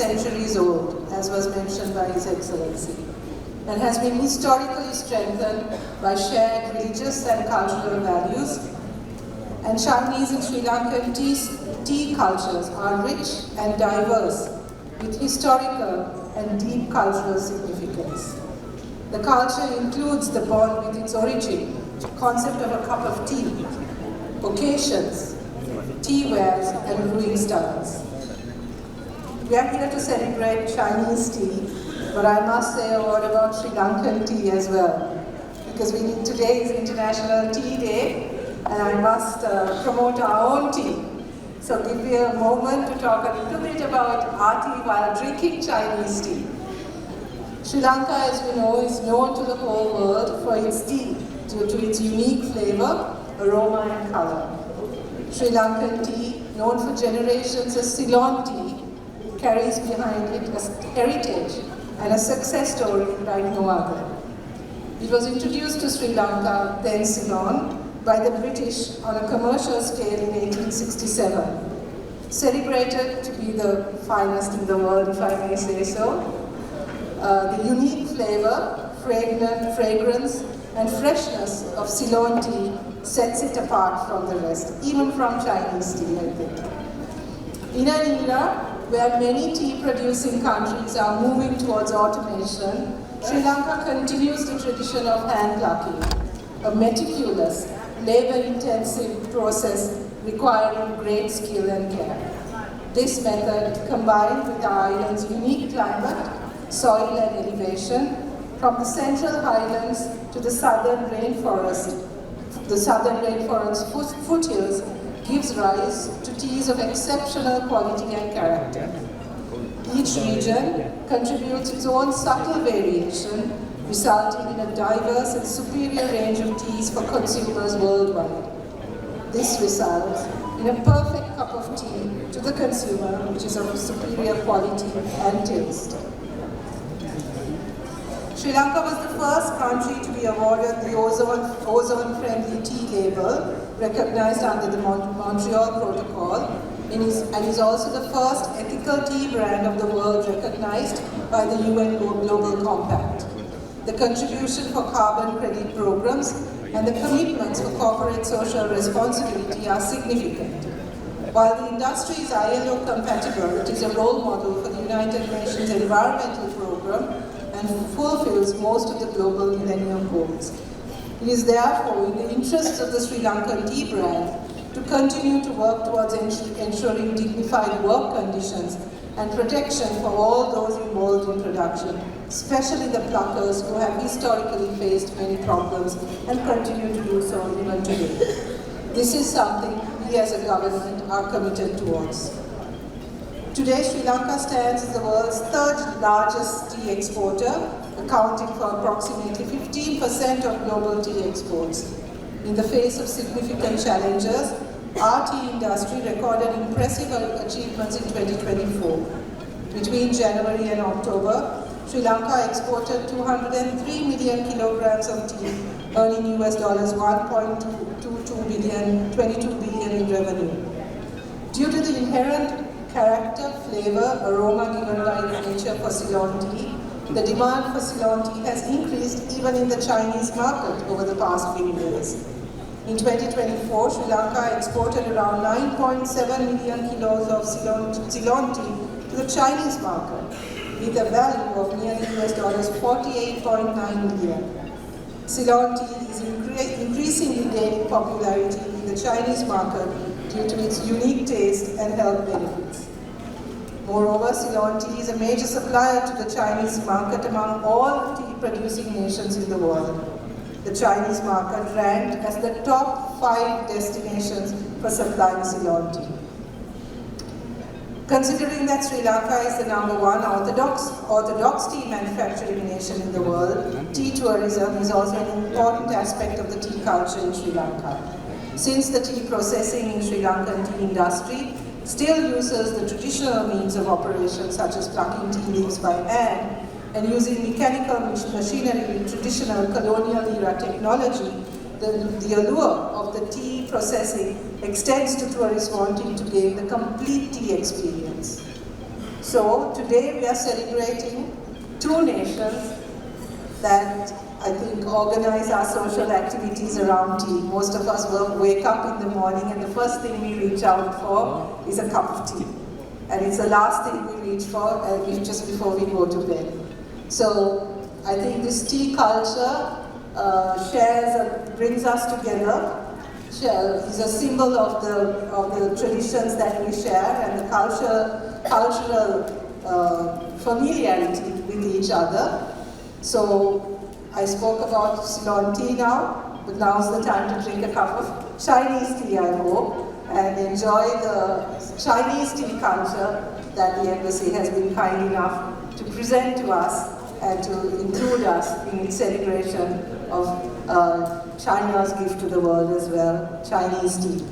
centuries old, as was mentioned by His Excellency, and has been historically strengthened by shared religious and cultural values. And Chinese and Sri Lankan tea cultures are rich and diverse, with historical and deep cultural significance. The culture includes the bond with its origin, concept of a cup of tea, occasions, tea wares, and brewing styles. We are here to celebrate Chinese tea, but I must say a word about Sri Lankan tea as well, because today is International Tea Day, and I must promote our own tea. So give me a moment to talk a little bit about our tea while drinking Chinese tea. Sri Lanka, as we know, is known to the whole world for its tea, due to its unique flavor, aroma, and color. Sri Lankan tea, known for generations as Ceylon tea, carries behind it a heritage and a success story like no other. It was introduced to Sri Lanka, then Ceylon, by the British on a commercial scale in 1867. Celebrated to be the finest in the world, if I may say so. The unique flavor, fragrance, and freshness of Ceylon tea sets it apart from the rest, even from Chinese tea, I think. In an era where many tea-producing countries are moving towards automation, Sri Lanka continues the tradition of hand plucking, a meticulous, labor-intensive process requiring great skill and care. This method, combined with our island's unique climate, soil and elevation, from the central highlands to the southern rainforest foothills, gives rise to teas of exceptional quality and character. Each region contributes its own subtle variation, resulting in a diverse and superior range of teas for consumers worldwide. This results in a perfect cup of tea to the consumer, which is of superior quality and taste. Sri Lanka was the first country to be awarded the ozone-friendly tea label, recognized under the Montreal Protocol, and is also the first ethical tea brand of the world recognized by the UN Global Compact. The contribution for carbon credit programs and the commitments for corporate social responsibility are significant. While the industry is ILO compatible, it is a role model for the United Nations Environmental Program and fulfills most of the global millennium goals. It is therefore in the interests of the Sri Lankan tea brand to continue to work towards ensuring dignified work conditions and protection for all those involved in production, especially the pluckers who have historically faced many problems and continue to do so even today. This is something we as a government are committed towards. Today, Sri Lanka stands as the world's third largest tea exporter, accounting for approximately 15% of global tea exports. In the face of significant challenges, our tea industry recorded impressive achievements in 2024. Between January and October, Sri Lanka exported 203 million kilograms of tea, earning US dollars 22 billion in revenue. Due to the inherent character, flavor, aroma given by the nature for Ceylon tea, the demand for Ceylon tea has increased even in the Chinese market over the past few years. In 2024, Sri Lanka exported around 9.7 million kilos of Ceylon tea to the Chinese market, with a value of nearly US dollars 48.9 million. Ceylon tea is increasingly gaining popularity in the Chinese market due to its unique taste and health benefits. Moreover, Ceylon tea is a major supplier to the Chinese market among all tea-producing nations in the world. The Chinese market ranked as the top 5 destinations for supplying Ceylon tea. Considering that Sri Lanka is the #1 orthodox tea manufacturing nation in the world, tea tourism is also an important aspect of the tea culture in Sri Lanka. Since the tea processing in Sri Lankan tea industry still uses the traditional means of operation such as plucking tea leaves by hand and using mechanical machinery with traditional colonial era technology, the allure of the tea processing extends to tourists wanting to gain the complete tea experience. So today we are celebrating two nations that I think organize our social activities around tea. Most of us wake up in the morning and the first thing we reach out for is a cup of tea. And it's the last thing we reach for just before we go to bed. So I think this tea culture brings us together, is a symbol of the traditions that we share and the cultural familiarity with each other. So I spoke about Ceylon tea now, but now's the time to drink a cup of Chinese tea, I hope, and enjoy the Chinese tea culture that the embassy has been kind enough to present to us and to include us in its celebration of China's gift to the world as well, Chinese tea.